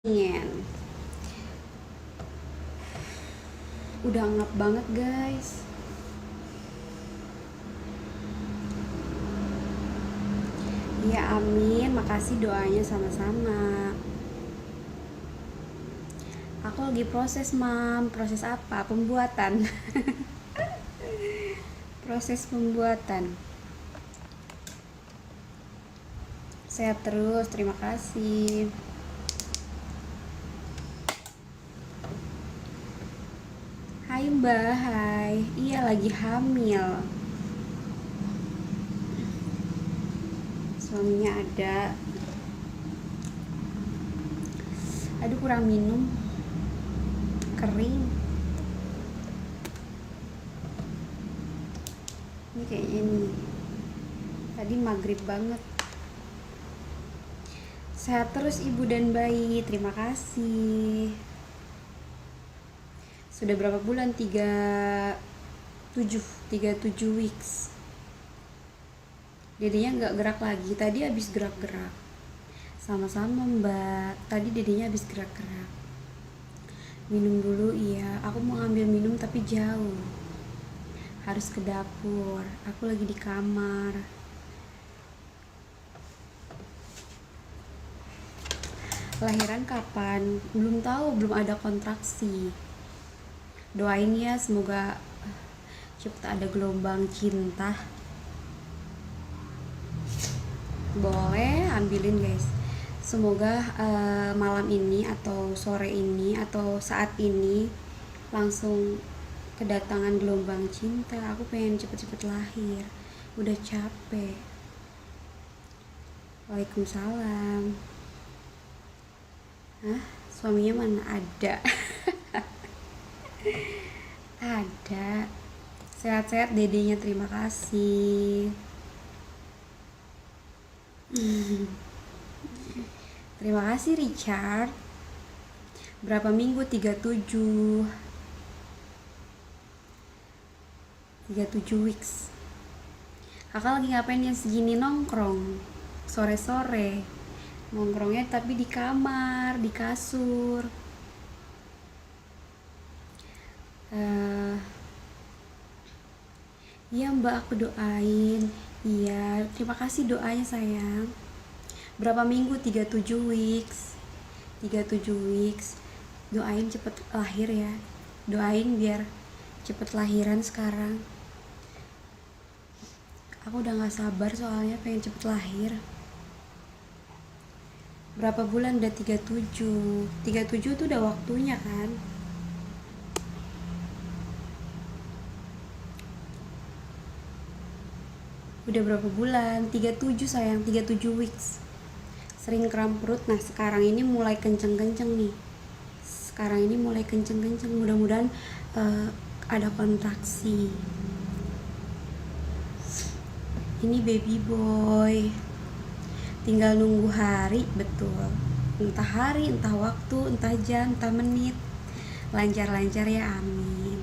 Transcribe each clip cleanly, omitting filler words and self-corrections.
Nyen. Udah ngap banget guys. Ya amin, makasih doanya sama-sama. Aku lagi proses mam. Proses apa? Pembuatan. Proses pembuatan. Sehat terus, terima kasih. Hai mbak, hai. Iya lagi hamil. Suaminya ada. Aduh kurang minum. Kering. Ini kayaknya nih. Tadi maghrib banget. Sehat terus ibu dan bayi, terima kasih. Sudah berapa bulan? 37 weeks. Dedenya nggak gerak lagi, tadi habis gerak-gerak. Sama-sama mbak, tadi dedenya habis gerak-gerak. Minum dulu, iya. Aku mau ambil minum tapi jauh. Harus ke dapur, aku lagi di kamar. Lahiran kapan? Belum tahu, belum ada kontraksi. Doain ya, semoga cepat ada gelombang cinta. Boleh ambilin guys. Semoga malam ini atau sore ini atau saat ini langsung kedatangan gelombang cinta. Aku pengen cepet-cepet lahir, udah capek. Waalaikumsalam. Hah? Suaminya mana? Ada. Ada. Sehat-sehat dedenya, terima kasih. Terima kasih Richard. Berapa minggu? 37 weeks. Kakak lagi ngapain yang segini? Nongkrong sore-sore. Nongkrongnya tapi di kamar, di kasur. Iya mbak, aku doain. Iya, terima kasih doanya sayang. Berapa minggu? 37 weeks. 37 weeks. Doain cepet lahir ya. Doain biar cepet lahiran sekarang. Aku udah gak sabar soalnya pengen cepet lahir. Berapa bulan? Udah 37. 37 tuh udah waktunya kan. Udah berapa bulan? 37 sayang, 37 weeks. Sering kram perut. Nah sekarang ini mulai kenceng-kenceng nih. Mudah-mudahan ada kontraksi. Ini baby boy. Tinggal nunggu hari, betul. Entah hari, entah waktu, entah jam, entah menit. Lancar-lancar ya, amin.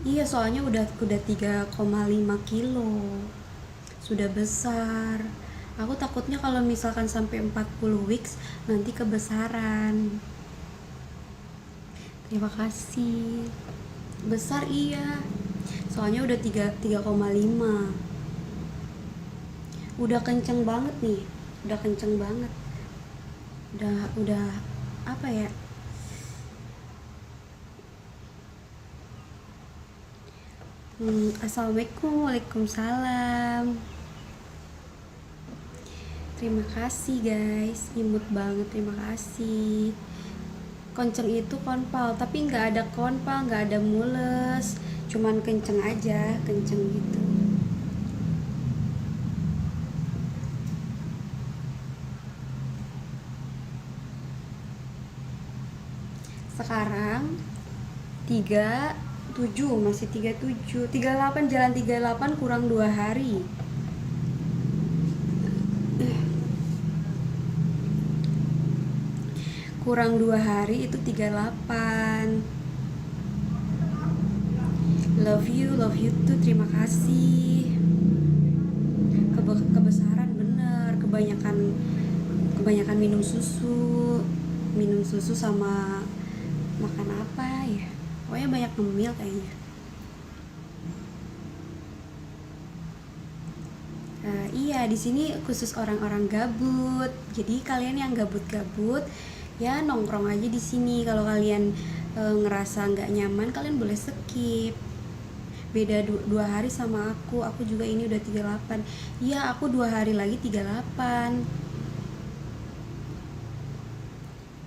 Iya, soalnya udah 3,5 kilo. Sudah besar. Aku takutnya kalau misalkan sampai 40 weeks nanti kebesaran. Terima kasih. Besar iya. Soalnya udah 3,5. Udah kenceng banget nih. Udah kenceng banget. Udah apa ya? Assalamualaikum. Waalaikumsalam. Terima kasih guys, imut banget, terima kasih. Kenceng itu konpal, tapi nggak ada konpal, nggak ada mules, cuman kenceng aja, kenceng gitu. Sekarang 37, masih 37, 38, jalan 38 kurang 2 hari. Kurang 2 hari itu 38. Love you too, terima kasih. Kebesaran bener, kebanyakan kebanyakan minum susu sama makan apa ya, pokoknya banyak ngemil kayaknya. Iya, di sini khusus orang-orang gabut. Jadi kalian yang gabut-gabut ya nongkrong aja di sini. Kalau kalian ngerasa nggak nyaman, kalian boleh skip. Beda 2 hari sama aku juga ini udah 38. Iya, aku 2 hari lagi 38.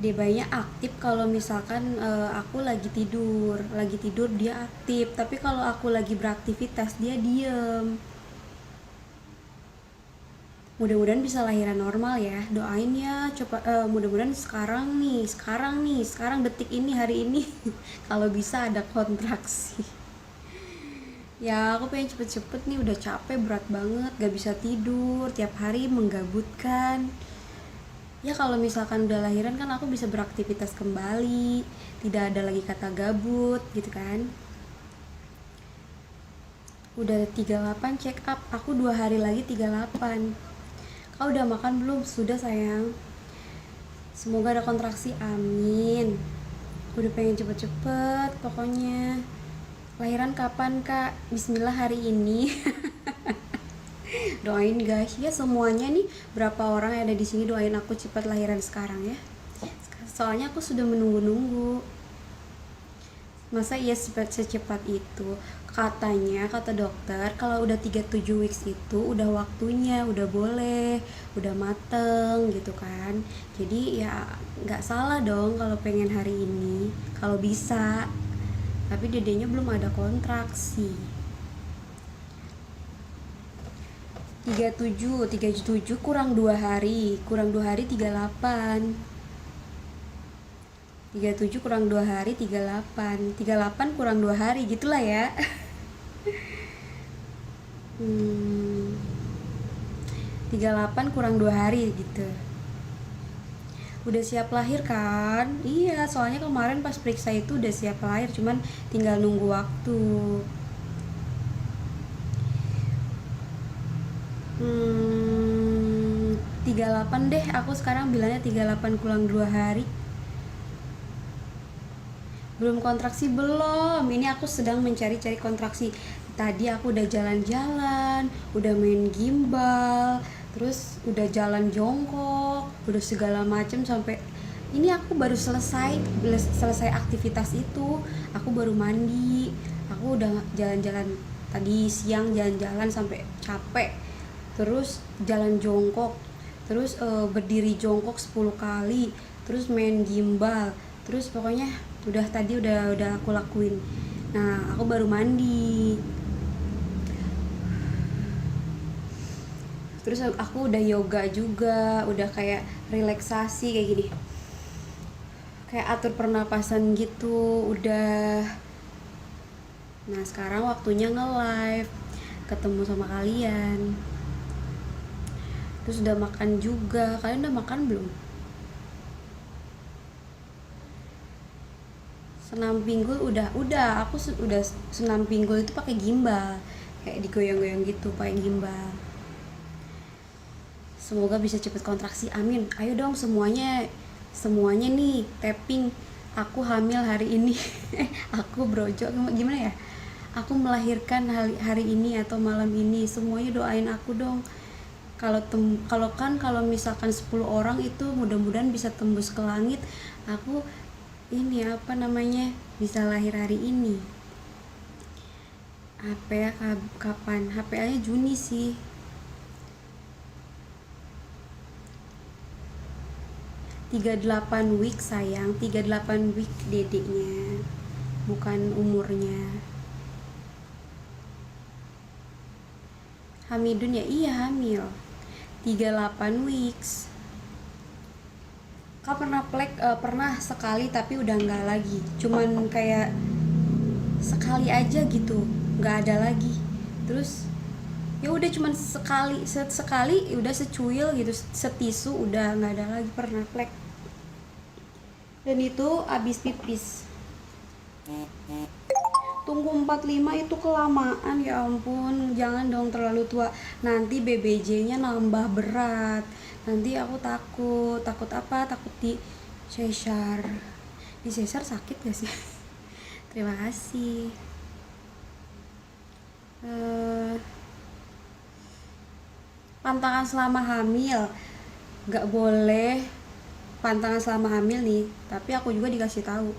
Debaynya aktif kalau misalkan aku lagi tidur dia aktif, tapi kalau aku lagi beraktivitas dia diem. Mudah-mudahan bisa lahiran normal ya, doain ya, coba mudah-mudahan sekarang detik ini, hari ini kalau bisa ada kontraksi. Ya aku pengen cepet-cepet nih, udah capek berat banget, gak bisa tidur, tiap hari menggabutkan. Ya kalau misalkan udah lahiran kan aku bisa beraktivitas kembali, tidak ada lagi kata gabut gitu kan. Udah 38 check up, aku 2 hari lagi 38. Kau udah makan belum? Sudah sayang. Semoga ada kontraksi, amin. Udah pengen cepet-cepet pokoknya. Lahiran kapan kak? Bismillah hari ini. Doain guys ya semuanya nih, berapa orang yang ada di sini doain aku cepat lahiran sekarang ya. Soalnya aku sudah menunggu-nunggu. Masa iya secepat itu? Katanya, kata dokter, kalau udah 37 weeks itu udah waktunya, udah boleh, udah mateng gitu kan. Jadi ya nggak salah dong kalau pengen hari ini, kalau bisa. Tapi dedenya belum ada kontraksi. 37 kurang 2 hari, 38. 37 kurang 2 hari 38. 38 kurang 2 hari gitulah ya. 38 kurang 2 hari gitu. Udah siap lahir kan? Iya, soalnya kemarin pas periksa itu udah siap lahir, cuman tinggal nunggu waktu. 38 deh, aku sekarang bilangnya 38 kurang 2 hari. Belum kontraksi belum, ini aku sedang mencari-cari kontraksi. Tadi aku udah jalan-jalan, udah main gimbal, terus udah jalan jongkok, udah segala macem, sampai ini aku baru selesai aktivitas itu. Aku baru mandi, aku udah jalan-jalan tadi siang, jalan-jalan sampai capek, terus jalan jongkok, terus berdiri jongkok 10 kali, terus main gimbal, terus pokoknya tadi udah aku lakuin. Nah aku baru mandi, terus aku udah yoga juga, udah kayak relaksasi kayak gini, kayak atur pernapasan gitu udah. Nah sekarang waktunya nge-live, ketemu sama kalian. Terus udah makan juga. Kalian udah makan belum? Senam pinggul udah aku udah senam pinggul itu pakai gimbal, kayak digoyang-goyang gitu pakai gimbal. Semoga bisa cepet kontraksi, amin. Ayo dong semuanya nih tapping. Aku hamil hari ini. Aku brojo gimana ya, aku melahirkan hari ini atau malam ini. Semuanya doain aku dong. Kalau misalkan 10 orang itu mudah-mudahan bisa tembus ke langit. Aku ini bisa lahir hari ini. Kapan? HPA-nya Juni sih. Tiga 38 week sayang, 38 week dedeknya, bukan umurnya. Hamidun ya, iya hamil 38 weeks. Kak pernah pernah sekali tapi udah nggak lagi, cuman kayak sekali aja gitu, nggak ada lagi. Terus ya udah cuman sekali udah secuil gitu, setisu udah nggak ada lagi. Pernah plek dan itu abis pipis. Tunggu 45 itu kelamaan, ya ampun, jangan dong terlalu tua, nanti BBJ nya nambah berat. Nanti aku takut apa, takut di sesar. Di sesar sakit gak sih? Terima kasih. eh Pantangan selama hamil, nggak boleh. Pantangan selama hamil nih, tapi aku juga dikasih tahu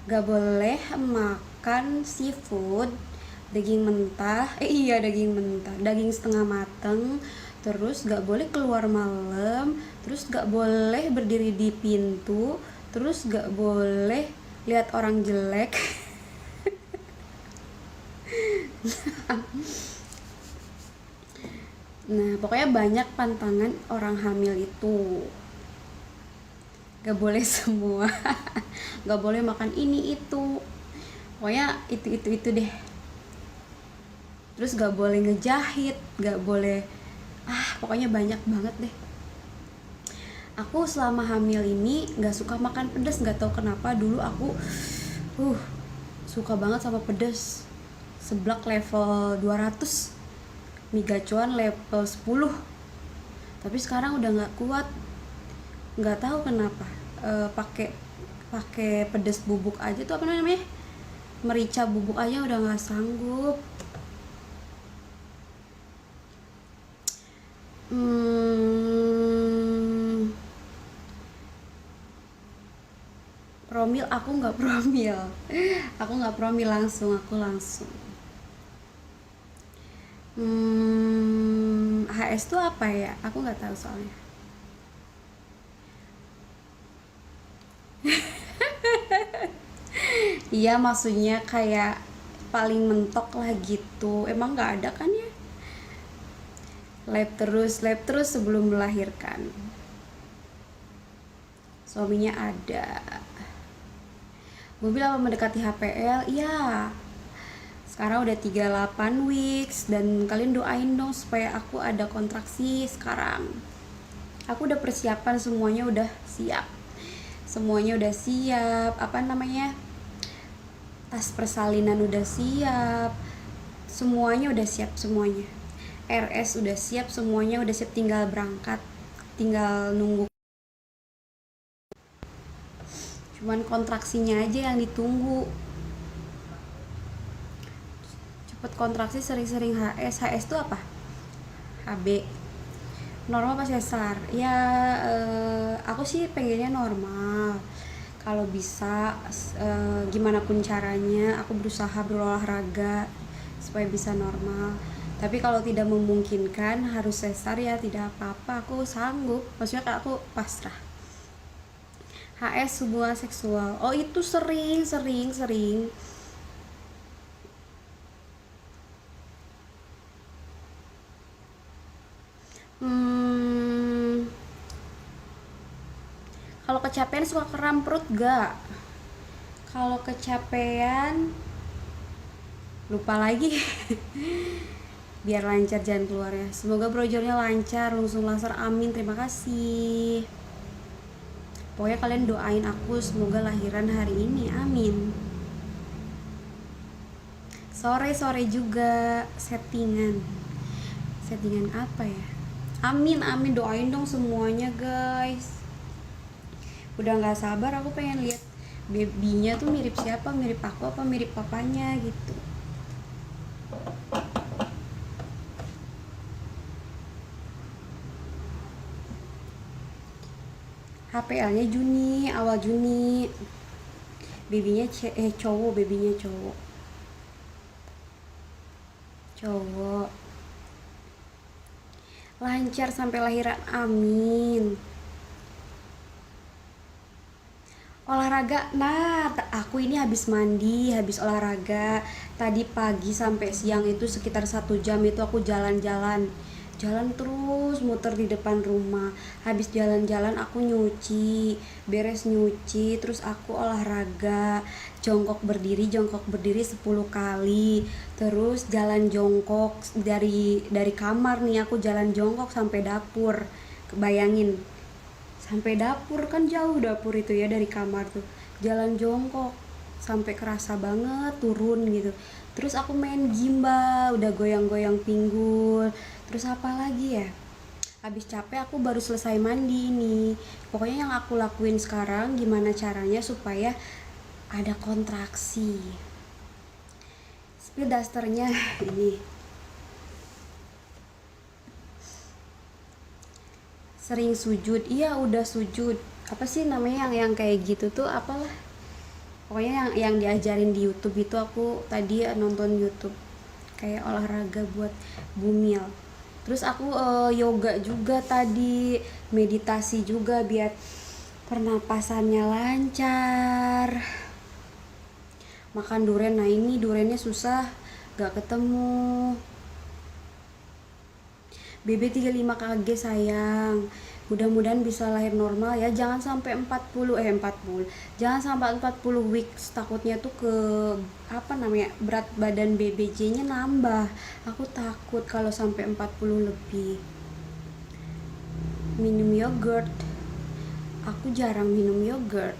nggak boleh makan seafood, daging mentah, iya daging mentah, daging setengah mateng, terus nggak boleh keluar malam, terus nggak boleh berdiri di pintu, terus nggak boleh lihat orang jelek. Nah pokoknya banyak pantangan orang hamil itu, nggak boleh semua. Nggak boleh makan ini itu, pokoknya itu deh. Terus nggak boleh ngejahit, nggak boleh, pokoknya banyak banget deh. Aku selama hamil ini nggak suka makan pedas, nggak tahu kenapa. Dulu aku suka banget sama pedas, seblak level 200, mie gacoan level 10. Tapi sekarang udah nggak kuat, nggak tahu kenapa. Pakai pakai pedas bubuk aja tuh, apa namanya, merica bubuk aja udah nggak sanggup. Promil aku nggak promil. Aku nggak promil, aku langsung. HS tuh apa ya, aku nggak tahu soalnya. Iya maksudnya kayak paling mentok lah gitu, emang nggak ada kan ya. Lab terus sebelum melahirkan. Suaminya ada. Mobil apa mendekati HPL? Iya. Sekarang udah 38 weeks dan kalian doain dong supaya aku ada kontraksi sekarang. Aku udah persiapan, semuanya udah siap. Semuanya udah siap, apa namanya? Tas persalinan udah siap. Semuanya udah siap semuanya. RS udah siap, semuanya udah siap, tinggal berangkat. Tinggal nunggu. Cuman kontraksinya aja yang ditunggu. Cepet kontraksi, sering-sering HS itu apa? HB. Normal apa sesar? Ya aku sih pengennya normal. Kalau bisa, gimana pun caranya aku berusaha berolahraga supaya bisa normal. Tapi kalau tidak memungkinkan harus sesar, ya tidak apa-apa, aku sanggup. Maksudnya kayak aku pasrah. HS hubungan seksual, oh itu sering. Kalau kecapean suka kram perut gak? Kalau kecapean lupa lagi. Biar lancar jalan keluarnya, semoga brojolnya lancar, langsung laser, amin, terima kasih. Pokoknya kalian doain aku semoga lahiran hari ini, amin. Sore juga settingan apa ya, amin doain dong semuanya guys. Udah nggak sabar aku pengen lihat babynya tuh mirip siapa, mirip aku apa mirip papanya gitu. HPL-nya Juni, awal Juni. Babynya cowok, cowok. Lancar sampai lahiran, amin. Olahraga, nah aku ini habis mandi, habis olahraga tadi pagi sampai siang itu sekitar 1 jam itu aku jalan terus muter di depan rumah. Habis jalan-jalan aku beres nyuci, terus aku olahraga jongkok berdiri 10 kali, terus jalan jongkok dari kamar nih, aku jalan jongkok sampai dapur. Bayangin, sampai dapur, kan jauh dapur itu ya dari kamar tuh, jalan jongkok sampai kerasa banget turun gitu. Terus aku main gimbal, udah goyang-goyang pinggul. Terus apa lagi ya, Habis capek aku baru selesai mandi ini. Pokoknya yang aku lakuin sekarang gimana caranya supaya ada kontraksi. Spill dasternya ini. Sering sujud. Iya, udah sujud. Apa sih namanya yang kayak gitu tuh, apalah. Pokoknya yang diajarin di YouTube itu, aku tadi nonton YouTube kayak olahraga buat bumil. Terus aku yoga juga tadi, meditasi juga biar pernapasannya lancar. Makan durian, nah ini duriannya susah, gak ketemu. BB35KG sayang, mudah-mudahan bisa lahir normal ya, jangan sampai 40. Jangan sampai 40 weeks, takutnya tuh ke apa namanya, berat badan BBJ-nya nambah. Aku takut kalau sampai 40 lebih. Minum yogurt, aku jarang minum yogurt.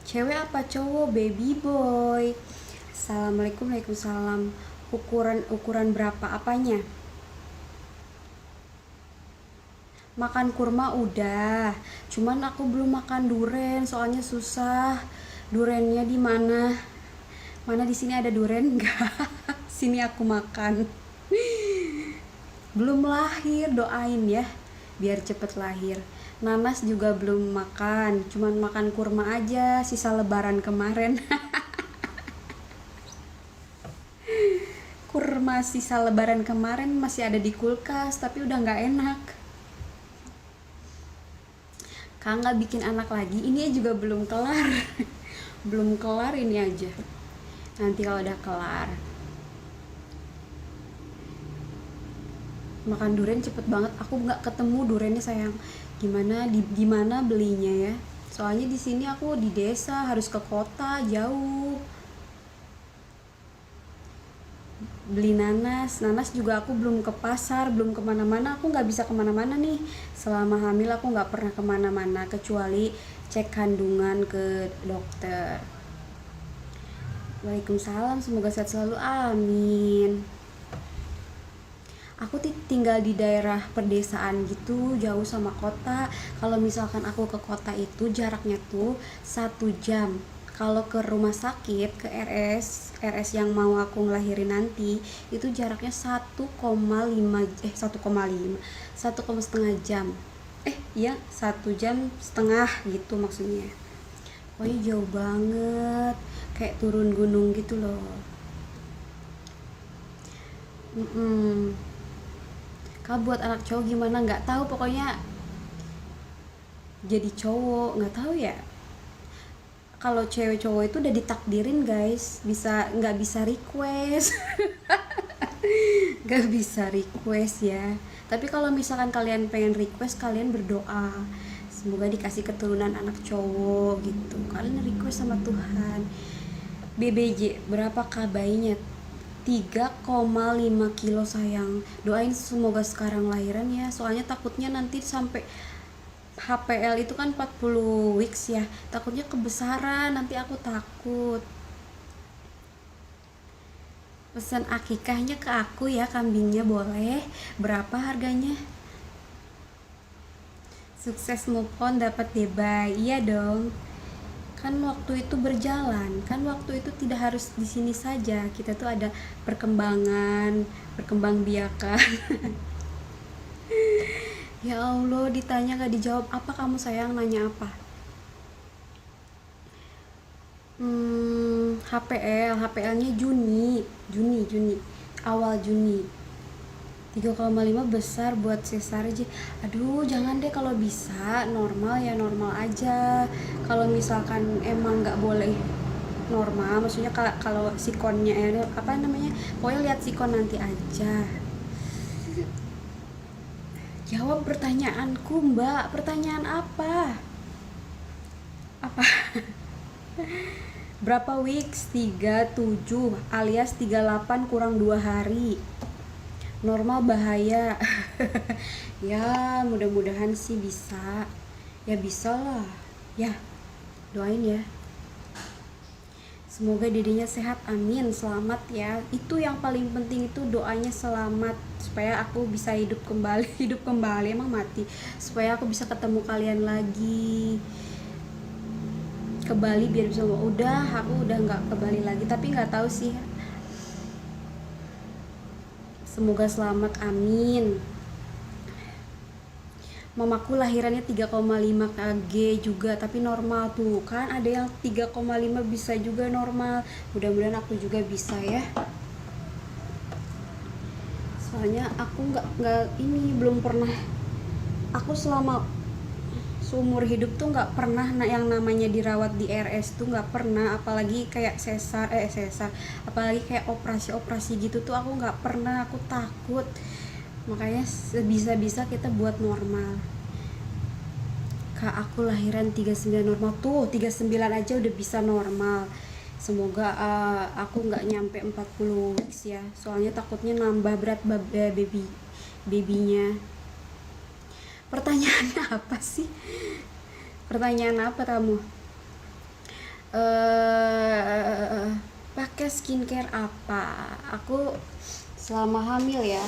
Cewek apa cowok? Baby boy. Assalamualaikum. Waalaikumsalam. Ukuran berapa apanya? Makan kurma udah, cuman aku belum makan duren, soalnya susah. Durennya di mana? Mana di sini ada duren enggak? Sini aku makan. Belum lahir, doain ya biar cepet lahir. Nanas juga belum makan, cuman makan kurma aja sisa lebaran kemarin. Kurma sisa lebaran kemarin masih ada di kulkas, tapi udah nggak enak. Kak nggak bikin anak lagi, ini juga belum kelar. Belum kelar ini aja, nanti kalau udah kelar. Makan durian cepet banget, aku nggak ketemu duriannya sayang. Di mana belinya ya, soalnya di sini aku di desa, harus ke kota jauh. Beli nanas juga aku belum ke pasar, belum kemana-mana. Aku nggak bisa kemana-mana nih selama hamil, aku nggak pernah kemana-mana kecuali cek kandungan ke dokter. Waalaikumsalam, semoga sehat selalu, amin. Aku tinggal di daerah perdesaan gitu, jauh sama kota. Kalau misalkan aku ke kota itu jaraknya tuh 1 jam. Kalau ke rumah sakit, ke RS yang mau aku ngelahirin nanti, itu jaraknya 1,5 jam. Iya, 1,5 jam gitu maksudnya. Pokoknya jauh banget, kayak turun gunung gitu loh. Kak buat anak cowok gimana? Nggak tahu, pokoknya jadi cowok nggak tahu ya. Kalau cewek cowok itu udah ditakdirin guys, nggak bisa request. Nggak bisa request ya. Tapi kalau misalkan kalian pengen request, kalian berdoa semoga dikasih keturunan anak cowok gitu. Kalian request sama Tuhan. BBJ berapakah bayinya? 3,5 kilo sayang. Doain semoga sekarang lahiran ya, soalnya takutnya nanti sampai HPL itu kan 40 weeks ya, takutnya kebesaran, nanti aku takut. Pesan akikahnya ke aku ya, kambingnya boleh. Berapa harganya? Sukses move on, dapat debay. Iya dong. Kan waktu itu berjalan, kan waktu itu tidak harus di sini saja. Kita tuh ada perkembangan, berkembang biakan. Ya Allah, ditanya gak dijawab. Apa kamu sayang, nanya apa? HPL-nya Juni, awal Juni. 3,5 besar buat sesar aja. Aduh, jangan deh, kalau bisa normal ya normal aja. Kalau misalkan emang nggak boleh normal, maksudnya kalau sikonnya apa namanya, pokoknya lihat sikon nanti aja. Jawab pertanyaanku, Mbak. Pertanyaan apa? Berapa weeks? 37 alias 38 kurang 2 hari. Normal bahaya. Ya, mudah-mudahan sih bisa. Ya bisa lah. Ya, doain ya. Semoga dedenya sehat, amin. Selamat ya, itu yang paling penting, itu doanya selamat supaya aku bisa hidup kembali. Hidup kembali, emang mati, supaya aku bisa ketemu kalian lagi ke Bali, biar bisa ngomong udah, aku udah nggak ke Bali lagi. Tapi nggak tahu sih, semoga selamat, amin. Mamaku lahirannya 3,5 kg juga, tapi normal tuh kan, ada yang 3,5 bisa juga normal. Mudah-mudahan aku juga bisa ya, soalnya aku nggak ini belum pernah, aku selama seumur hidup tuh nggak pernah yang namanya dirawat di RS tuh nggak pernah, apalagi kayak sesar, apalagi kayak operasi gitu tuh aku nggak pernah, aku takut. Makanya sebisa-bisa kita buat normal. Kak, aku lahiran 39 normal tuh, 39 aja udah bisa normal. Semoga aku nggak nyampe 40 weeks ya, soalnya takutnya nambah berat babynya. Pertanyaannya apa sih? Pertanyaan apa kamu? Pakai skincare apa? Aku selama hamil ya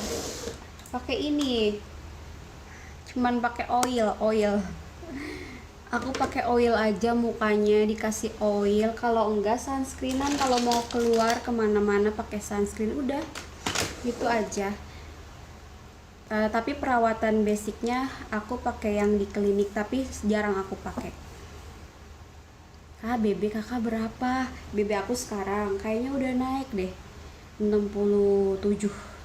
pakai ini, cuman pakai oil. Aku pakai oil aja, mukanya dikasih oil, kalau enggak sunscreenan, kalau mau keluar kemana-mana pakai sunscreen, udah gitu aja. Tapi perawatan basicnya aku pakai yang di klinik, tapi jarang aku pakai. BB kakak berapa? BB aku sekarang kayaknya udah naik deh, 67.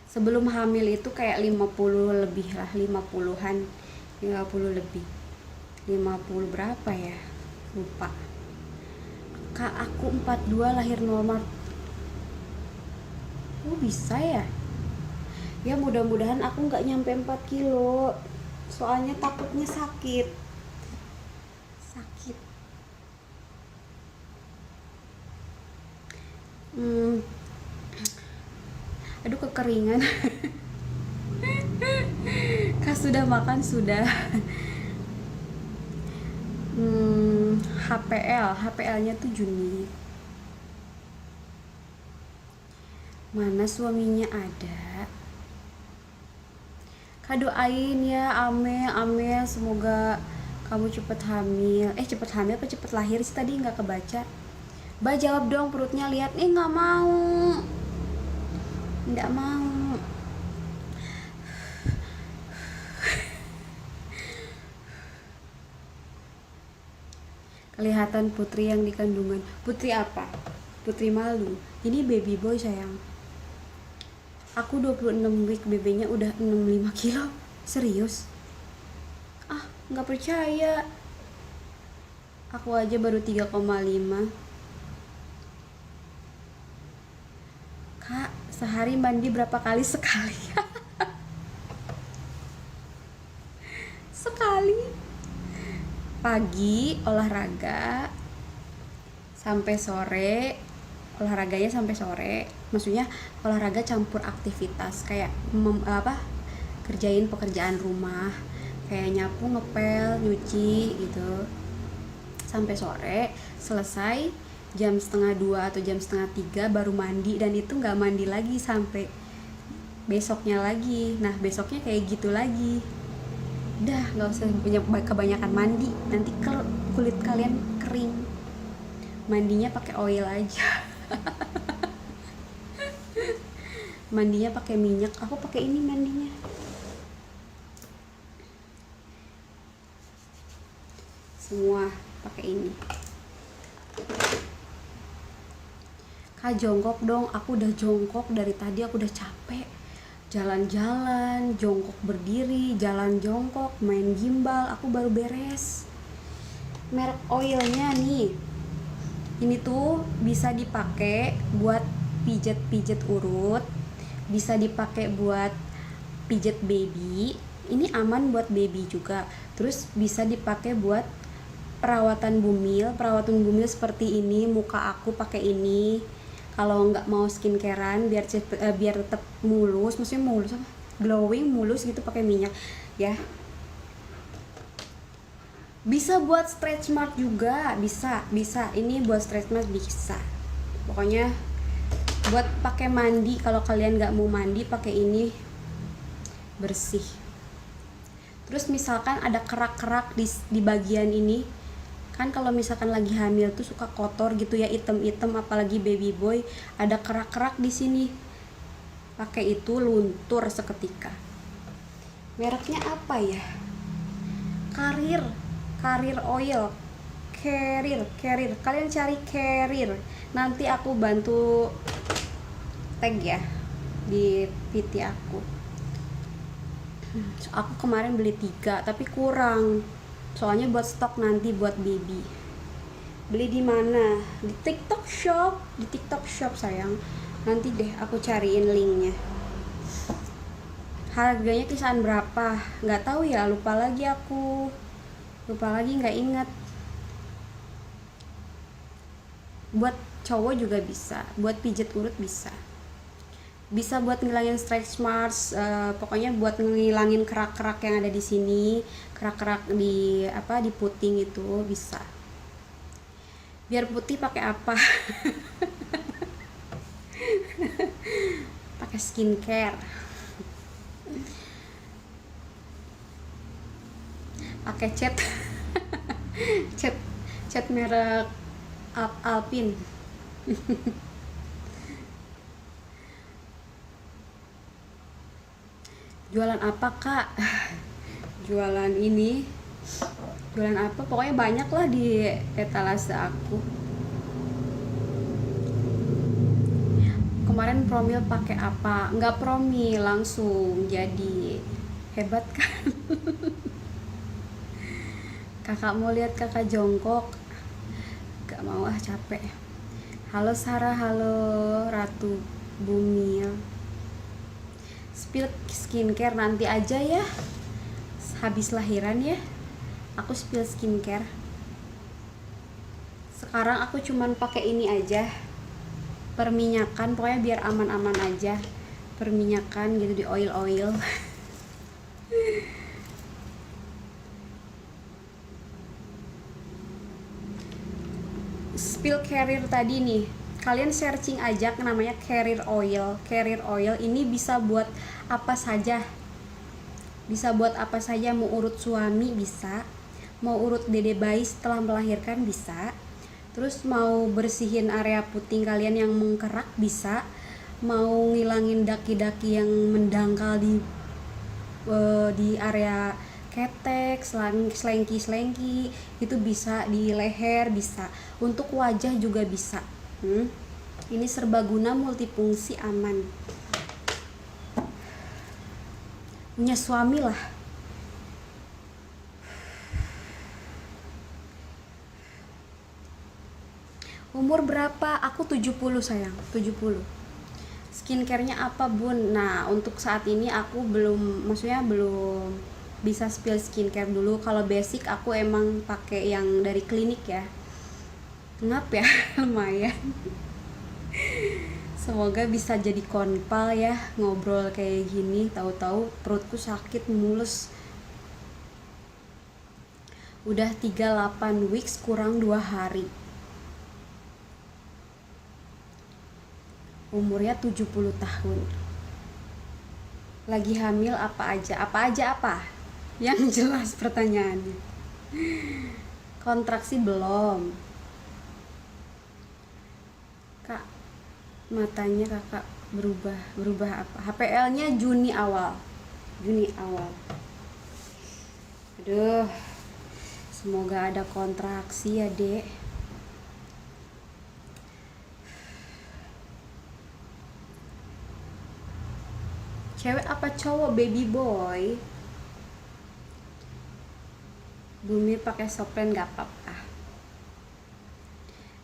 Sebelum hamil itu kayak 50 lebih lah, 50-an, 50 lebih, 50 berapa ya, lupa. Kak, aku 42 lahir normal. Bisa ya? Ya mudah-mudahan aku nggak nyampe 4 kilo, soalnya takutnya sakit. Aduh, kekeringan. Kak, sudah makan? Sudah. HPL-nya tuh Juni. Mana suaminya ada? Kak, doain ya, amin, semoga kamu cepet hamil. Cepet hamil apa cepet lahir sih, tadi nggak kebaca. Ba, jawab dong, perutnya lihat. Nggak mau. Kelihatan putri yang di kandungan. Putri apa? Putri malu. Ini baby boy sayang. Aku 26 week, BB-nya udah 65 kilo. Serius? Nggak percaya. Aku aja baru 3,5. Kak, sehari mandi berapa kali? Sekali. Sekali. Pagi olahraga sampai sore, olahraganya sampai sore, maksudnya olahraga campur aktivitas kayak kerjain pekerjaan rumah, kayak nyapu, ngepel, nyuci gitu, sampai sore. Selesai jam 1:30 atau jam 1:30 baru mandi, dan itu nggak mandi lagi sampai besoknya lagi. Nah, besoknya kayak gitu lagi. Udah, nggak usah kebanyakan mandi, nanti kulit kalian kering. Mandinya pakai oil aja. Mandinya pakai minyak, aku pakai ini mandinya. Semua pakai ini. Kak, jongkok dong. Aku udah jongkok dari tadi, aku udah capek. Jalan-jalan, jongkok berdiri, jalan jongkok, main gimbal, aku baru beres. Merek oilnya nih, ini tuh bisa dipakai buat pijet urut, bisa dipakai buat pijet baby. Ini aman buat baby juga. Terus bisa dipakai buat perawatan bumil seperti ini. Muka aku pakai ini. Kalau nggak mau skincarean, biar tetap mulus, maksudnya mulus glowing, mulus gitu, pakai minyak ya. Bisa buat stretch mark juga, bisa ini buat stretch mark bisa, pokoknya buat pakai mandi. Kalau kalian nggak mau mandi pakai ini bersih. Terus misalkan ada kerak-kerak di bagian ini kan, kalau misalkan lagi hamil tuh suka kotor gitu ya, item-item, apalagi baby boy, ada kerak-kerak di sini, pakai itu luntur seketika. Mereknya apa ya, Career oil, Career, kalian cari Career, nanti aku bantu tag ya di PT aku. Aku kemarin beli 3 tapi kurang, soalnya buat stok nanti buat baby. Beli di mana? Di TikTok Shop sayang. Nanti deh aku cariin linknya. Harganya kisaran berapa nggak tahu ya, lupa lagi, nggak ingat. Buat cowok juga bisa, buat pijet urut bisa buat ngilangin stretch marks, pokoknya buat ngilangin kerak-kerak yang ada di sini, kerak-kerak di di puting itu bisa. Biar putih pakai apa? Pakai skincare, pakai cat merek Alpin. Jualan apa kak? Jualan apa, pokoknya banyak lah di etalase aku. Kemarin promil pakai apa? Nggak promil, langsung jadi. Hebat kan? Kakak mau lihat kakak jongkok? Gak mau ah, capek. Halo Sarah, halo Ratu Bumil. Spill skincare nanti aja ya, habis lahiran ya aku spill skincare. Sekarang aku cuman pakai ini aja, perminyakan, pokoknya biar aman-aman aja, perminyakan gitu, di oil spill Career tadi nih, kalian searching aja namanya Career oil ini bisa buat apa saja, mau urut suami bisa, mau urut dede bayi setelah melahirkan bisa, terus mau bersihin area puting kalian yang mengkerak bisa, mau ngilangin daki-daki yang mendangkal di area ketek, selengki itu bisa, di leher bisa, untuk wajah juga bisa. Ini serbaguna, multifungsi, aman. Punya suami lah. Umur berapa? Aku 70 sayang, 70. Skincare-nya apa bun? Nah untuk saat ini aku belum bisa spill skincare dulu. Kalau basic aku emang pakai yang dari klinik ya. Ngap ya, lumayan. Semoga bisa jadi konpal ya, ngobrol kayak gini, tahu-tahu perutku sakit mulus. Udah 38 weeks kurang 2 hari. Umurnya 70 tahun. Lagi hamil apa aja? Yang jelas pertanyaannya. Kontraksi belum. Kak, matanya kakak berubah apa? HPL-nya Juni awal. Aduh, semoga ada kontraksi ya dek. Cewek apa cowok baby boy? Bumi pakai soplen gak apa-apa.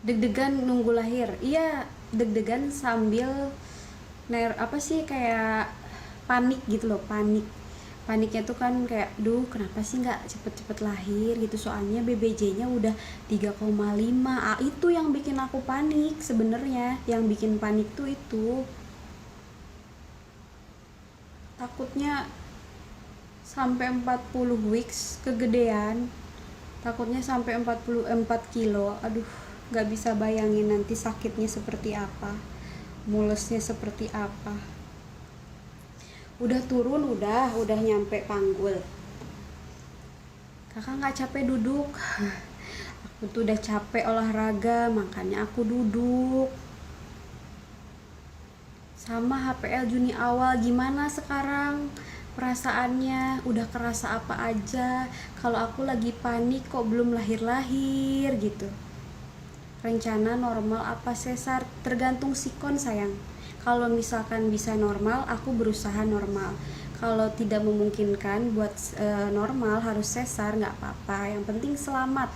Deg-degan nunggu lahir. Iya, deg-degan sambil kayak panik gitu loh, paniknya tuh kan kayak, duh kenapa sih nggak cepet-cepet lahir gitu, soalnya BBJ-nya udah 3,5. Itu yang bikin aku panik sebenarnya, yang bikin panik tuh itu, takutnya sampai 40 weeks kegedean, takutnya sampai 44 kilo. Aduh, nggak bisa bayangin nanti sakitnya seperti apa, mulesnya seperti apa. Udah turun, udah nyampe Panggul. Kakak nggak capek duduk? Aku tuh udah capek olahraga, makanya aku duduk. Sama HPL Juni awal, gimana sekarang perasaannya? Udah kerasa apa aja? Kalau aku lagi panik kok belum lahir-lahir gitu. Rencana normal apa sesar? Tergantung sikon sayang. Kalau misalkan bisa normal, aku berusaha normal. Kalau tidak memungkinkan buat normal harus sesar, nggak apa-apa. Yang penting selamat.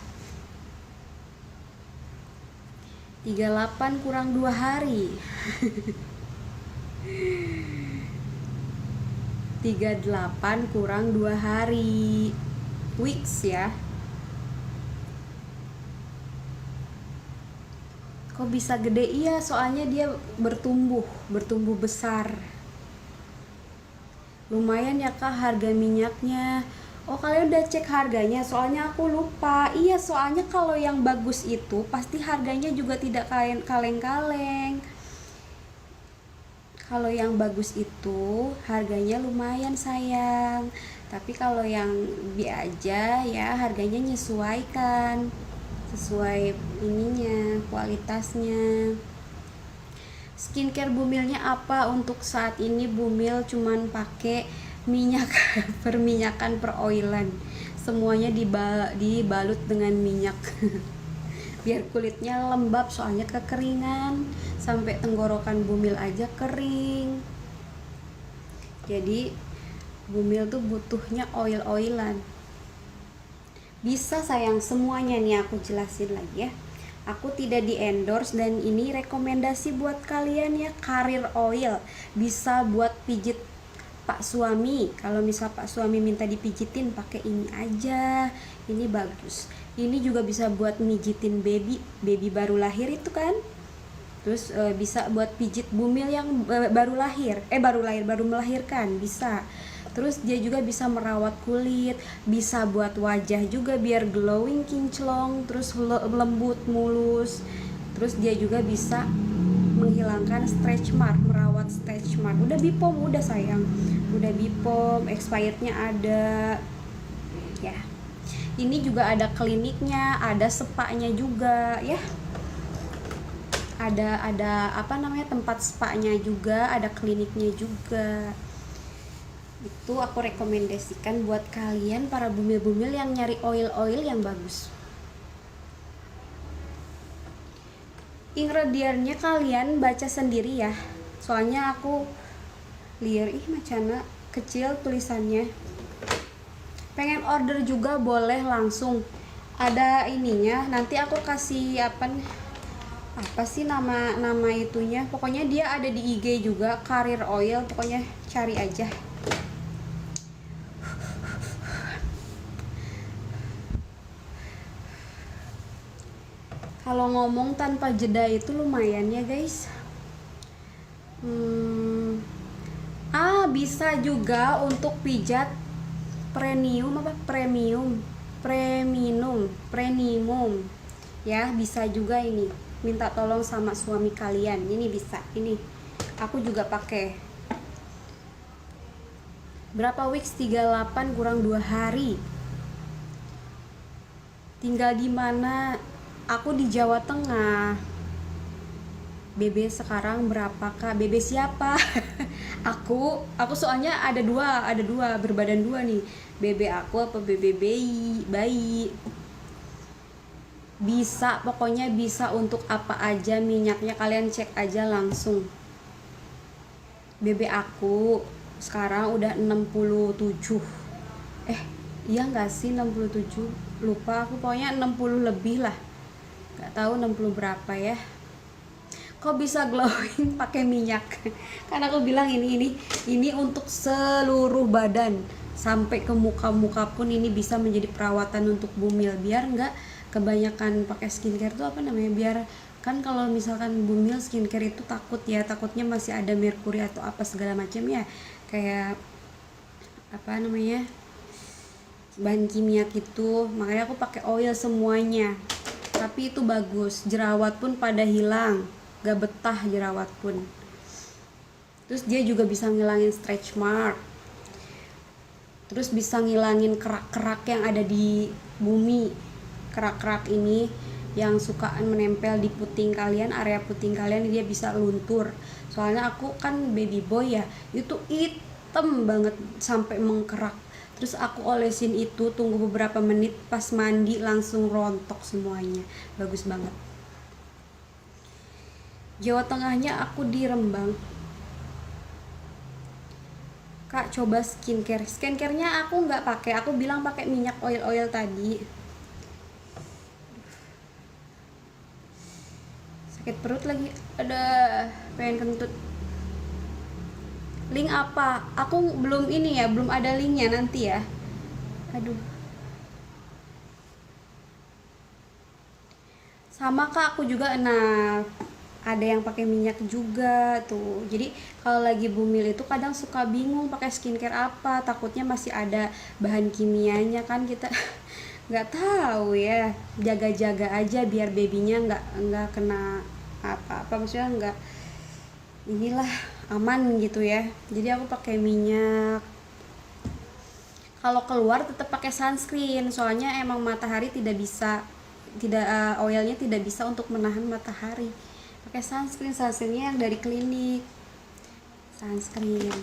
38 kurang 2 hari. 38 kurang 2 hari. Weeks ya. Kok bisa gede? Iya, soalnya dia bertumbuh besar. Lumayan ya kak harga minyaknya. Oh, kalian udah cek harganya? Soalnya aku lupa. Iya, soalnya kalau yang bagus itu pasti harganya juga tidak kaleng-kaleng. Kalau yang bagus itu harganya lumayan sayang. Tapi kalau yang biasa ya harganya menyesuaikan sesuai ininya, kualitasnya. Skincare Bumilnya apa untuk saat ini? Bumil cuman pakai minyak perminyakan peroilan. Semuanya dibalut dengan minyak. Biar kulitnya lembab, soalnya kekeringan. Sampai tenggorokan Bumil aja kering. Jadi Bumil tuh butuhnya oil-oilan. Bisa sayang, semuanya nih aku jelasin lagi ya. Aku tidak di endorse dan ini rekomendasi buat kalian ya. Karir oil bisa buat pijit Pak suami. Kalau misal Pak suami minta dipijitin, pakai ini aja. Ini bagus. Ini juga bisa buat mijitin baby baru lahir itu kan. Terus bisa buat pijit Bumil yang baru melahirkan, bisa. Terus dia juga bisa merawat kulit, bisa buat wajah juga biar glowing kinclong, terus lembut mulus. Terus dia juga bisa menghilangkan stretch mark, merawat stretch mark. Udah Bipom, udah sayang, udah Bipom, expirednya ada ya. Ini juga ada kliniknya, ada spanya juga ya. Ada apa namanya, tempat spanya juga, ada kliniknya juga. Itu aku rekomendasikan buat kalian para bumil-bumil yang nyari oil-oil yang bagus. Ingredientnya kalian baca sendiri ya, soalnya aku liar macana kecil tulisannya. Pengen order juga boleh langsung, ada ininya, nanti aku kasih apa sih nama itunya, pokoknya dia ada di IG juga, Karir Oil, pokoknya cari aja. Kalau ngomong tanpa jeda itu lumayan ya guys. Bisa juga untuk pijat premium ya, bisa juga ini. Minta tolong sama suami kalian, ini bisa. Ini aku juga pakai. Berapa weeks? 38 kurang 2 hari. Tinggal di mana? Aku di Jawa Tengah. BB sekarang berapa kak? BB siapa? aku soalnya ada dua berbadan dua nih. BB aku apa BB bayi? Bisa, pokoknya bisa untuk apa aja minyaknya, kalian cek aja langsung. BB aku sekarang udah 67. Iya nggak sih 67? Lupa aku, pokoknya 60 lebih lah. Nggak tahu 60 berapa ya. Kok bisa glowing pakai minyak? Karena aku bilang ini untuk seluruh badan sampai ke muka pun ini bisa menjadi perawatan untuk bumil, biar nggak kebanyakan pakai skincare tuh apa namanya, biar kan kalau misalkan bumil skincare itu takutnya masih ada merkuri atau apa segala macam ya, kayak apa namanya, bahan kimia gitu, makanya aku pakai oil semuanya. Tapi itu bagus, jerawat pun pada hilang, gak betah jerawat pun. Terus dia juga bisa ngilangin stretch mark, terus bisa ngilangin kerak-kerak yang ada di bumi. Kerak-kerak ini yang suka menempel di puting kalian, area puting kalian, dia bisa luntur. Soalnya aku kan baby boy ya, itu hitam banget sampai mengkerak. Terus aku olesin itu, tunggu beberapa menit, pas mandi langsung rontok semuanya. Bagus banget. Jawa Tengahnya aku di Rembang. Kak, coba skincare. Skincarenya aku nggak pakai, aku bilang pakai minyak oil tadi. Sakit perut lagi, ada pengen kentut. Link apa? Aku belum ini ya, belum ada linknya, nanti ya. Aduh. Sama kak, aku juga ada yang pakai minyak juga tuh. Jadi kalau lagi bumil itu kadang suka bingung pakai skincare apa, takutnya masih ada bahan kimianya kan, kita nggak tahu ya. Jaga-jaga aja biar babynya nggak kena apa-apa, maksudnya nggak, inilah, aman gitu ya. Jadi aku pakai minyak. Kalau keluar tetap pakai sunscreen, soalnya emang matahari tidak oilnya tidak bisa untuk menahan matahari. Pakai sunscreennya yang dari klinik. Sunscreen.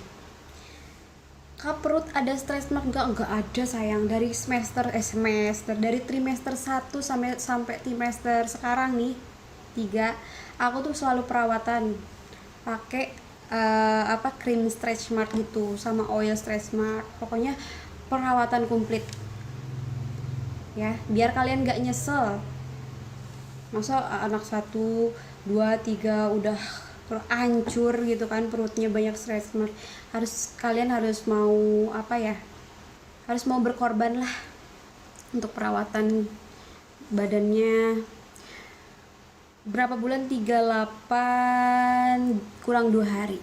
Kak, perut ada stretch mark enggak ada sayang. Dari dari trimester 1 sampai trimester sekarang nih 3, aku tuh selalu perawatan pakai krim stretch mark gitu sama oil stretch mark. Pokoknya perawatan komplit ya, biar kalian gak nyesel. Masa anak 1, 2, 3 udah hancur gitu kan, perutnya banyak stretch mark. Kalian harus mau harus mau berkorban lah untuk perawatan badannya. Berapa bulan? 38 kurang 2 hari.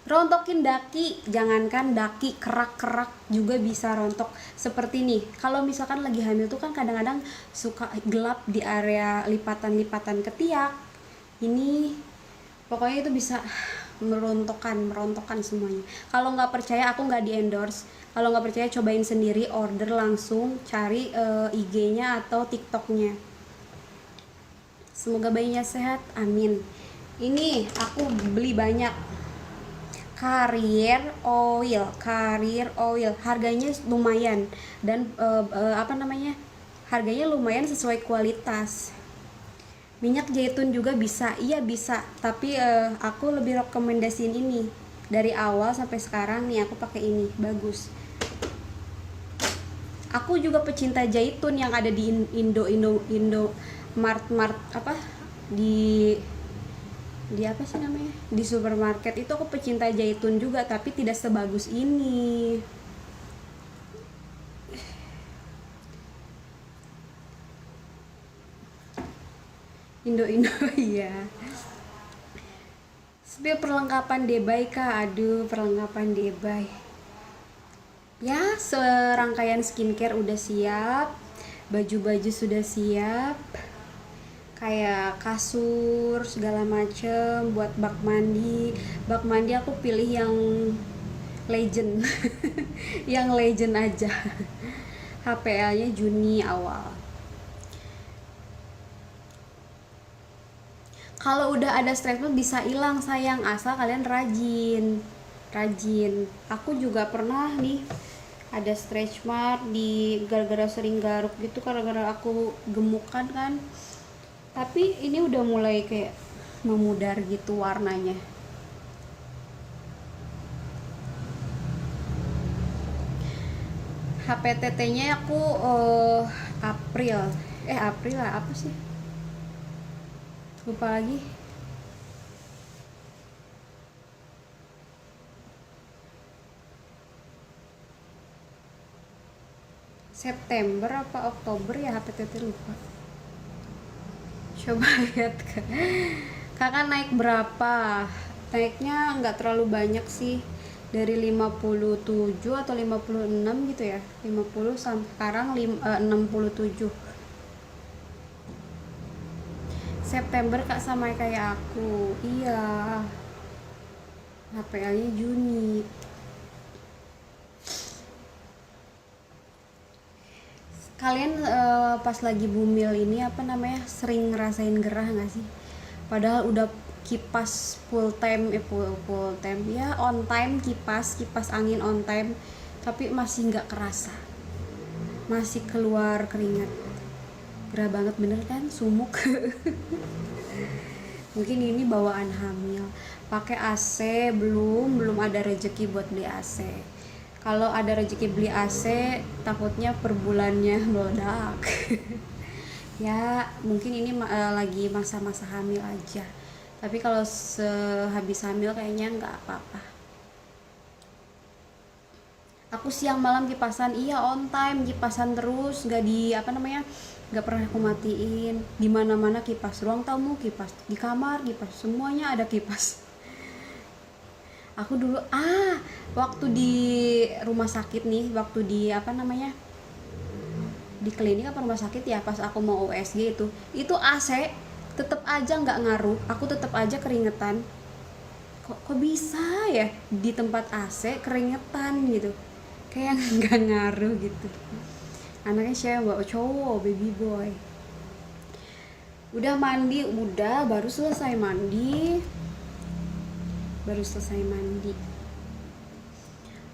Rontokin daki, jangankan daki, kerak-kerak juga bisa rontok. Seperti nih, kalau misalkan lagi hamil tuh kan kadang-kadang suka gelap di area lipatan-lipatan ketiak. Ini pokoknya itu bisa merontokkan semuanya. Kalau nggak percaya, aku nggak di endorse. Kalau nggak percaya, cobain sendiri, order langsung, cari IG-nya atau TikTok-nya. Semoga bayinya sehat, amin. Ini aku beli banyak. Carrier oil, harganya lumayan dan harganya lumayan sesuai kualitas. Minyak zaitun juga bisa, iya bisa, tapi aku lebih rekomendasiin ini. Dari awal sampai sekarang nih aku pakai ini, bagus. Aku juga pecinta zaitun yang ada di Indo Mart di apa sih namanya, di supermarket itu. Aku pecinta zaitun juga, tapi tidak sebagus ini. Indo iya. Spill perlengkapan debay kak. Aduh, perlengkapan debay ya, serangkaian skincare udah siap, baju-baju sudah siap, kayak kasur segala macem. Buat bak mandi aku pilih yang legend yang legend aja. HPL nya Juni awal. Kalau udah ada stretch mark bisa hilang sayang, asal kalian rajin. Aku juga pernah nih ada stretch mark gara-gara sering garuk gitu, gara-gara aku gemukan kan. Tapi ini udah mulai kayak memudar gitu warnanya. HPTT-nya aku April lah, apa sih? Lupa lagi. September apa Oktober ya HPTT, lupa. Coba lihat kakak naik berapa. Naiknya nggak terlalu banyak sih, dari 57 atau 56 gitu ya, 50 sampai sekarang 67 September Kak, sama kayak aku. Iya, HPL-nya Juni. Kalian pas lagi bumil ini apa namanya, sering ngerasain gerah nggak sih? Padahal udah kipas full time, full time ya, on time, kipas angin on time, tapi masih nggak kerasa, masih keluar keringat. Gerah banget bener kan, sumuk. Mungkin ini bawaan hamil. Pakai AC belum ada rezeki buat beli AC. Kalau ada rezeki beli AC, takutnya per bulannya meledak. Ya mungkin ini lagi masa-masa hamil aja, tapi kalau sehabis hamil kayaknya nggak apa-apa. Aku siang malam kipasan, iya on time, kipasan terus, nggak di apa namanya, nggak pernah aku matiin. Di mana-mana kipas, ruang tamu kipas, di kamar kipas, semuanya ada kipas. Aku dulu waktu di rumah sakit nih, waktu di apa namanya, di klinik apa rumah sakit ya, pas aku mau USG itu AC tetep aja nggak ngaruh, aku tetep aja keringetan. Kok bisa ya di tempat AC keringetan gitu, kayak nggak ngaruh gitu. Anaknya cewek, cowok, baby boy. Udah mandi, baru selesai mandi.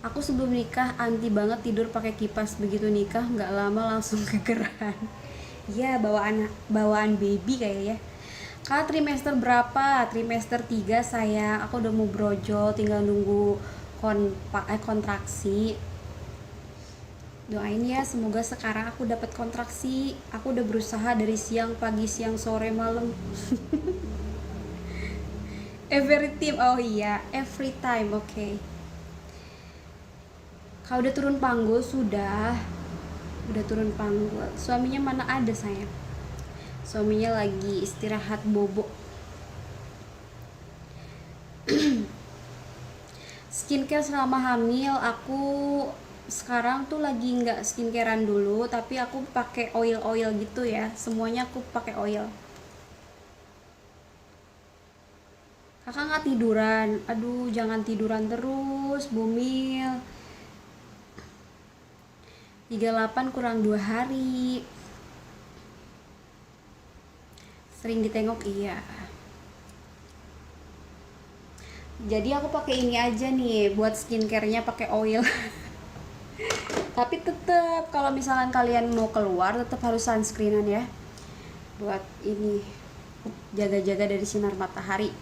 Aku sebelum nikah anti banget tidur pakai kipas, begitu nikah nggak lama langsung kegerahan. Ya bawaan baby kayak ya. Kak, trimester berapa? Trimester 3 saya. Aku udah mau brojol, tinggal nunggu kontraksi. Doain ya, semoga sekarang aku dapat kontraksi. Aku udah berusaha dari siang, pagi, siang, sore, malam. Every time, oh iya, every time, oke. Okay. Kau udah turun panggul? Udah turun panggul. Suaminya mana ada sayang? Suaminya lagi istirahat bobo. Skincare selama hamil, aku sekarang tuh lagi nggak skincarean dulu, tapi aku pakai oil gitu ya, semuanya aku pakai oil. Kakak nggak tiduran? Aduh, jangan tiduran terus, bumil. 38 kurang 2 hari. Sering ditengok, iya. Jadi aku pakai ini aja nih buat skincarenya, pakai oil. Tapi tetap kalau misalkan kalian mau keluar tetap harus sunscreenan ya, buat ini jaga-jaga dari sinar matahari.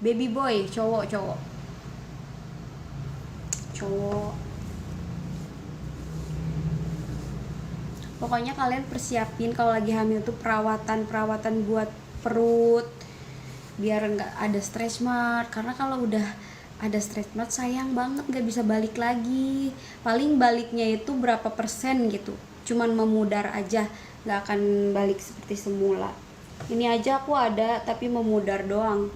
Baby boy, cowok. Pokoknya kalian persiapin kalau lagi hamil tuh perawatan buat perut, biar nggak ada stretch mark. Karena kalau udah ada stretch mark sayang banget, nggak bisa balik lagi. Paling baliknya itu berapa persen gitu, cuman memudar aja, nggak akan balik seperti semula. Ini aja aku ada tapi memudar doang.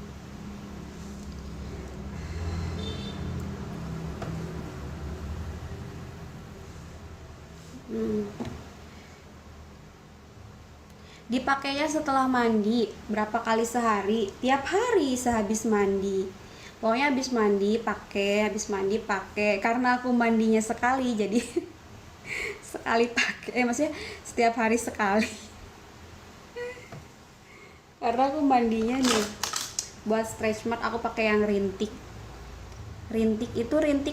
Dipakainya setelah mandi, berapa kali sehari? Tiap hari sehabis mandi. Pokoknya habis mandi pakai, karena aku mandinya sekali jadi sekali pakai, maksudnya setiap hari sekali. Karena aku mandinya nih buat stretch mark aku pakai yang rintik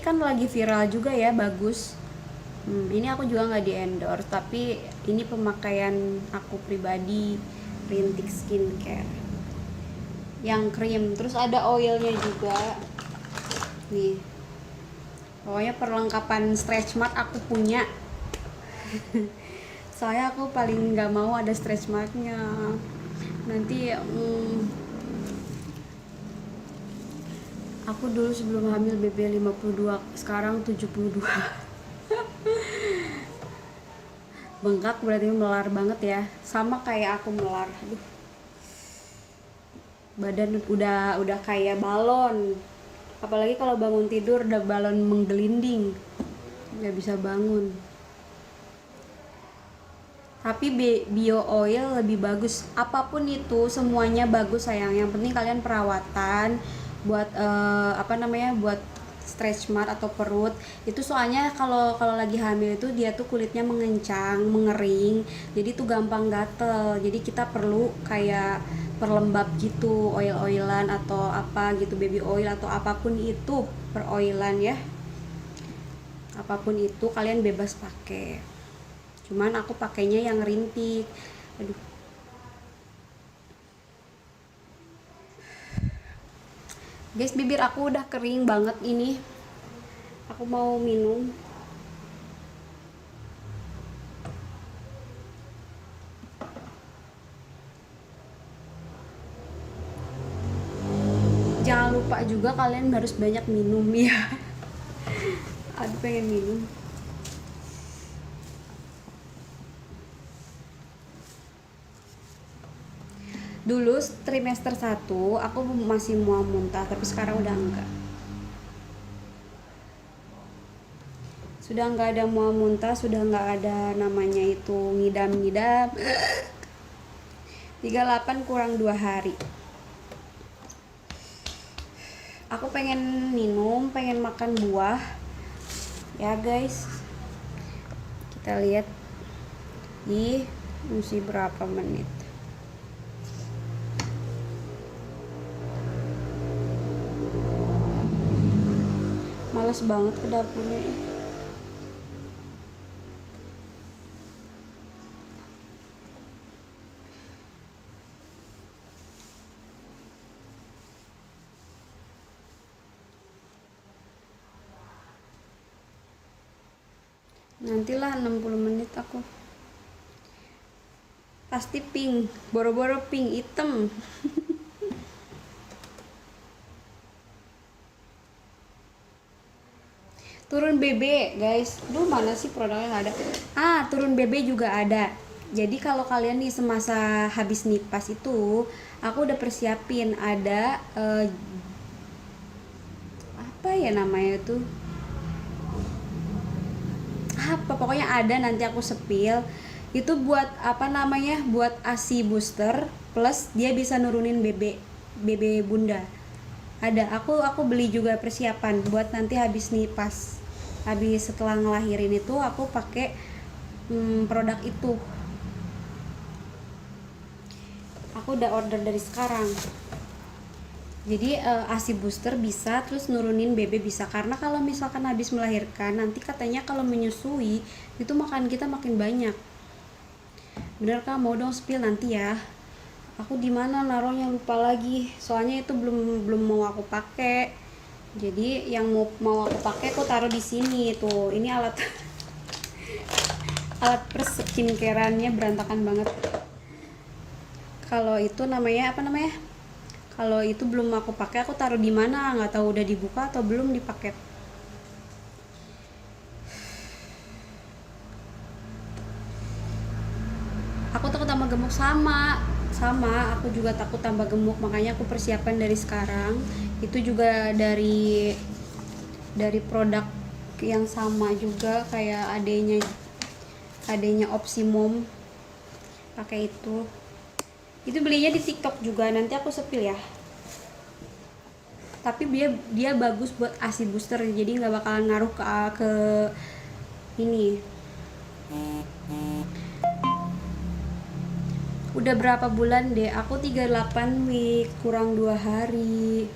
kan lagi viral juga ya, bagus. Ini aku juga nggak di endorse, tapi ini pemakaian aku pribadi, rintik skincare yang krim. Terus ada oilnya juga nih, pokoknya perlengkapan stretch mark aku punya. Soalnya aku paling nggak mau ada stretch marknya nanti. Aku dulu sebelum hamil BB 52, sekarang 72. Bengkak berarti melar banget ya, sama kayak aku melar. Aduh, badan udah kayak balon. Apalagi kalau bangun tidur udah balon menggelinding, nggak bisa bangun. Tapi bio oil lebih bagus. Apapun itu semuanya bagus sayang. Yang penting kalian perawatan buat buat stretch mark atau perut. Itu soalnya kalau lagi hamil itu dia tuh kulitnya mengencang, mengering. Jadi tuh gampang gatel. Jadi kita perlu kayak perlembab gitu, oil-oilan atau apa gitu, baby oil atau apapun itu, peroilan ya. Apapun itu kalian bebas pakai. Cuman aku pakainya yang rintik. Aduh. Guys, bibir aku udah kering banget ini. Aku mau minum. Jangan lupa juga kalian harus banyak minum ya. Aduh, pengen minum. Dulu trimester 1 aku masih mau muntah, tapi sekarang udah enggak. Sudah enggak ada mau muntah, sudah enggak ada namanya itu ngidam-ngidam. 38 kurang 2 hari. Aku pengen minum, pengen makan buah. Ya guys. Kita lihat di mesti berapa menit. Males banget ke dapurnya. Nantilah 60 menit aku. Pasti pink, boro-boro pink hitam. Turun BB guys. Duh, mana sih produknya, nggak ada. Turun BB juga ada. Jadi kalau kalian nih semasa habis nipas itu, aku udah persiapin ada apa ya namanya tuh, pokoknya ada, nanti aku sepil. Itu buat buat ASI booster plus dia bisa nurunin BB bunda. Ada, aku beli juga persiapan buat nanti habis nipas. Habis setelah ngelahirin itu aku pakai produk itu. Aku udah order dari sekarang. Jadi ASI booster bisa, terus nurunin BB bisa. Karena kalau misalkan habis melahirkan, nanti katanya kalau menyusui itu makan kita makin banyak. Bener Kak, mau dong spill nanti ya. Aku di mana naruhnya, lupa lagi. Soalnya itu belum mau aku pakai. Jadi yang mau aku pakai aku taruh di sini tuh. Ini alat perskincareannya berantakan banget. Kalau itu namanya kalau itu belum aku pakai, aku taruh di mana nggak tahu, udah dibuka atau belum dipaket. Aku takut tambah gemuk. Sama aku juga takut tambah gemuk, makanya aku persiapan dari sekarang. Itu juga dari produk yang sama juga kayak adanya Opsimum, pakai itu belinya di TikTok juga, nanti aku sepil ya. Tapi dia bagus buat ASI booster, jadi nggak bakalan ngaruh ke ini. Udah berapa bulan deh, aku 38 week kurang 2 hari.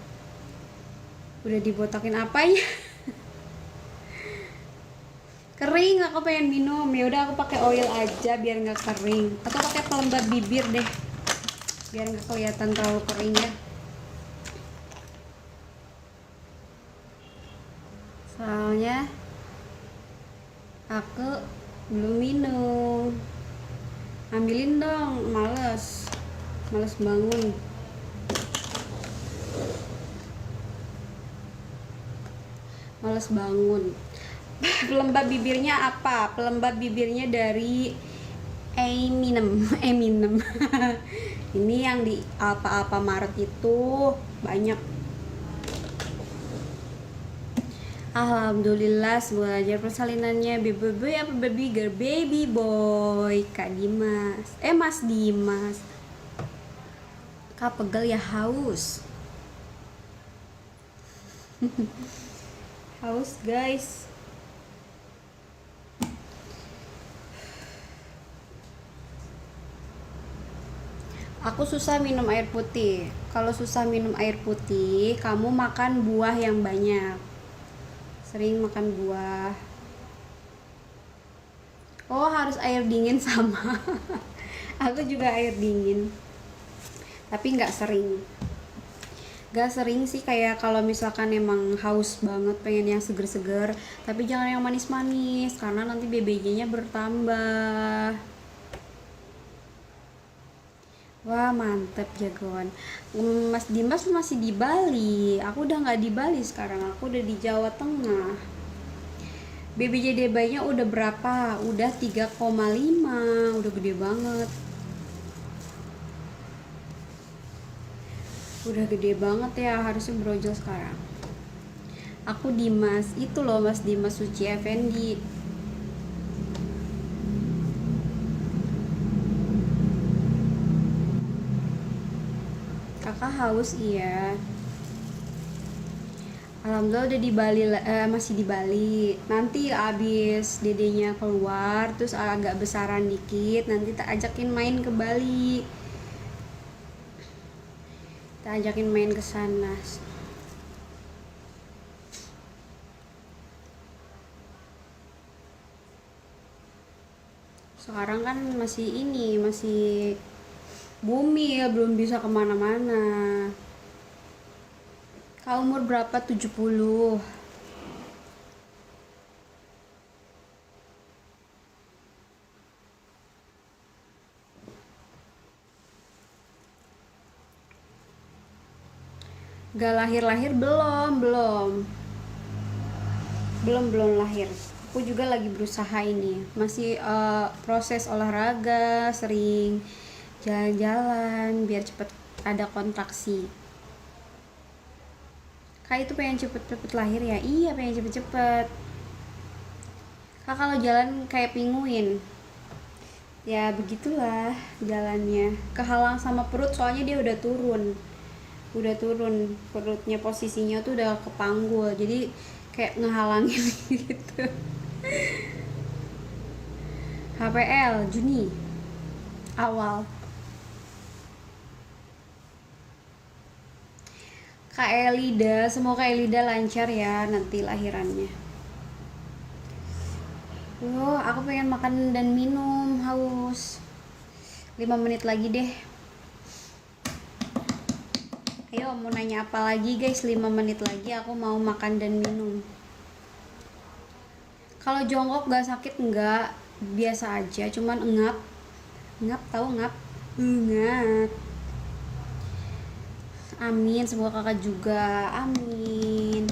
Udah dibotakin apanya. Kering, aku pengen minum. Ya udah aku pakai oil aja biar nggak kering, atau pakai pelembab bibir deh biar nggak kelihatan terlalu kering ya. Soalnya aku belum minum. Ambilin dong, males bangun. Pelembab bibirnya apa? Pelembab bibirnya dari Eminem. Ini yang di Alfa Maret itu banyak. Alhamdulillah semoga lancar persalinannya. Baby boy apa baby girl? Baby boy. Kak Dimas, Mas Dimas. Kak pegel ya, haus. Haus guys. Aku susah minum air putih. Kalau susah minum air putih, kamu makan buah yang banyak. Sering makan buah. Oh, harus air dingin sama. Aku juga air dingin. Tapi nggak sering. Nggak sering sih, kayak kalau misalkan emang haus banget pengen yang seger-seger. Tapi jangan yang manis-manis, karena nanti BBJ-nya bertambah. Wah mantep jagoan. Mas Dimas masih di Bali. Aku udah nggak di Bali sekarang. Aku udah di Jawa Tengah. BBJDB-nya udah berapa? Udah 3,5. Udah gede banget. Udah gede banget ya. Harusnya brojol sekarang. Aku Dimas. Itu loh Mas Dimas Suci Effendi. Kakak haus iya. Alhamdulillah udah di Bali, masih di Bali. Nanti abis dedenya keluar, terus agak besaran dikit, nanti tak ajakin main ke Bali. Tak ajakin main ke sana. Sekarang kan masih ini, masih bumi ya, belum bisa kemana-mana. Kau umur berapa? 70. Gak lahir-lahir? Belum lahir. Aku juga lagi berusaha ini, masih proses olahraga, sering jalan-jalan biar cepet ada kontraksi. Kak itu pengen cepet-cepet lahir ya? Iya pengen cepet-cepet. Kak kalau jalan kayak pinguin. Ya begitulah jalannya. Kehalang sama perut soalnya dia udah turun. Perutnya posisinya tuh udah kepanggul. Jadi kayak ngehalangin gitu. HPL Juni awal. Kak Elida, semoga Elida lancar ya nanti lahirannya. Aku pengen makan dan minum, haus. 5 menit lagi deh. Ayo mau nanya apa lagi guys, 5 menit lagi aku mau makan dan minum. Kalau jongkok gak sakit enggak, biasa aja, cuman engap. Engap tahu engap? Engap. Amin, semoga kakak juga. Amin.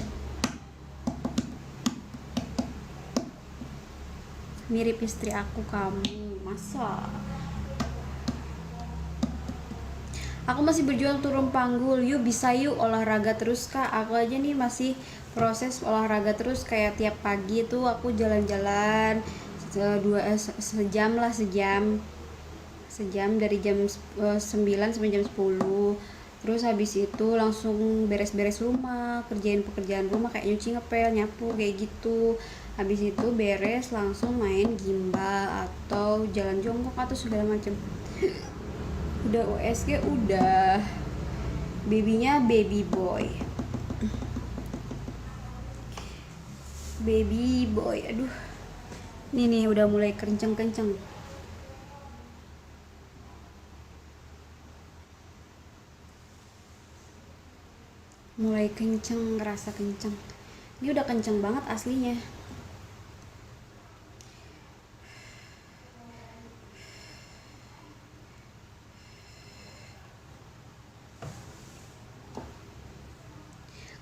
Mirip istri aku kamu, masa? Aku masih berjuang turun panggul. Yuk bisa yuk olahraga terus kak. Aku aja nih masih proses olahraga terus, kayak tiap pagi tuh aku jalan-jalan sejam dari jam 9 sampai jam 10. Terus habis itu langsung beres-beres rumah, kerjain pekerjaan rumah kayak nyuci, ngepel, nyapu kayak gitu. Habis itu beres langsung main gimbal atau jalan jongkok atau segala macam. Udah USG udah. Babynya baby boy. Baby boy. Aduh. Nih udah mulai kenceng-kenceng. Mulai kenceng, ngerasa kenceng. Ini udah kenceng banget aslinya.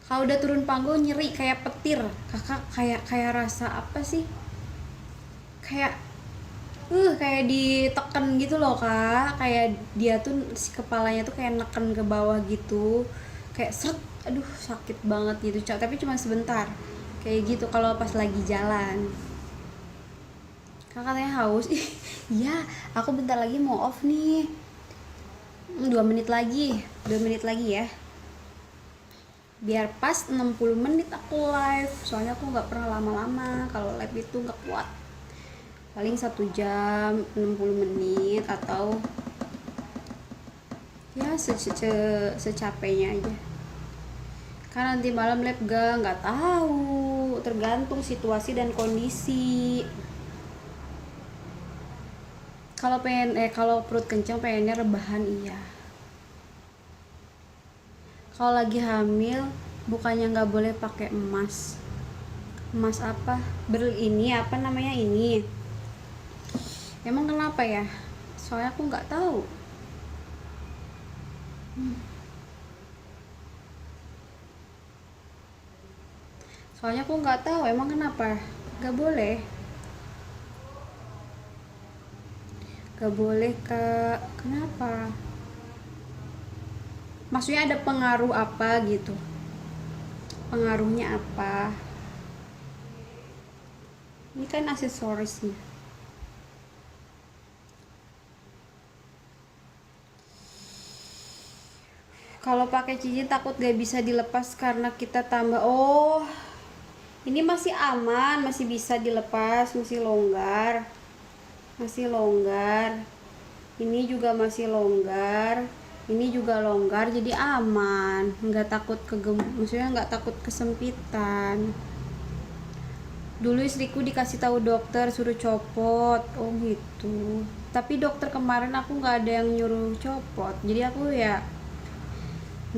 Kalau udah turun panggul nyeri kayak petir. Kakak kayak rasa apa sih? Kayak kayak ditekan gitu loh kak. Kayak dia tuh si kepalanya tuh kayak neken ke bawah gitu. Kayak seret, aduh sakit banget gitu. Tapi cuma sebentar. kayak gitu kalau pas lagi jalan. Kakak katanya haus. Ih, iya, aku bentar lagi mau off nih. 2 menit lagi, 2 menit lagi ya. Biar pas 60 menit aku live. Soalnya aku nggak pernah lama-lama. Kalau live itu nggak kuat. Paling 1 jam 60 menit atau ya secapeknya aja. Karena nanti malam live nggak tahu. Tergantung situasi dan kondisi. Kalau perut kencang pengennya rebahan, iya. Kalau lagi hamil bukannya nggak boleh pakai emas. Emas apa? Ini apa namanya ini? Emang kenapa ya? Soalnya aku nggak tahu. Soalnya aku nggak tahu emang kenapa? Nggak boleh. Nggak boleh, Kak. Kenapa? Maksudnya ada pengaruh apa gitu? Pengaruhnya apa? Ini kan aksesorisnya. Kalau pakai cincin takut gak bisa dilepas karena kita tambah. Oh, ini masih aman, masih bisa dilepas, masih longgar. Masih longgar. Ini juga masih longgar. Ini juga longgar, jadi aman. Nggak takut maksudnya nggak takut kesempitan. Dulu istriku dikasih tahu dokter suruh copot. Oh gitu. Tapi dokter kemarin aku nggak ada yang nyuruh copot. Jadi aku ya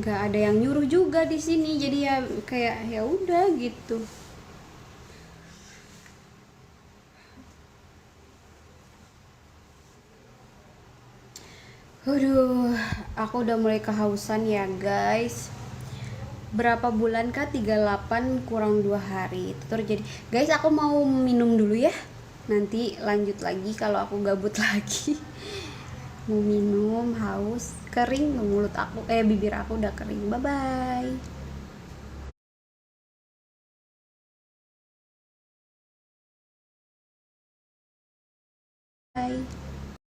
nggak ada yang nyuruh juga di sini. Jadi ya kayak ya udah gitu. Aduh, aku udah mulai kehausan ya guys. Berapa bulan kah? 38 kurang 2 hari itu terjadi. Guys, aku mau minum dulu ya. Nanti lanjut lagi kalau aku gabut lagi. Mau minum, haus, kering mulut aku, bibir aku udah kering. Bye bye. Bye.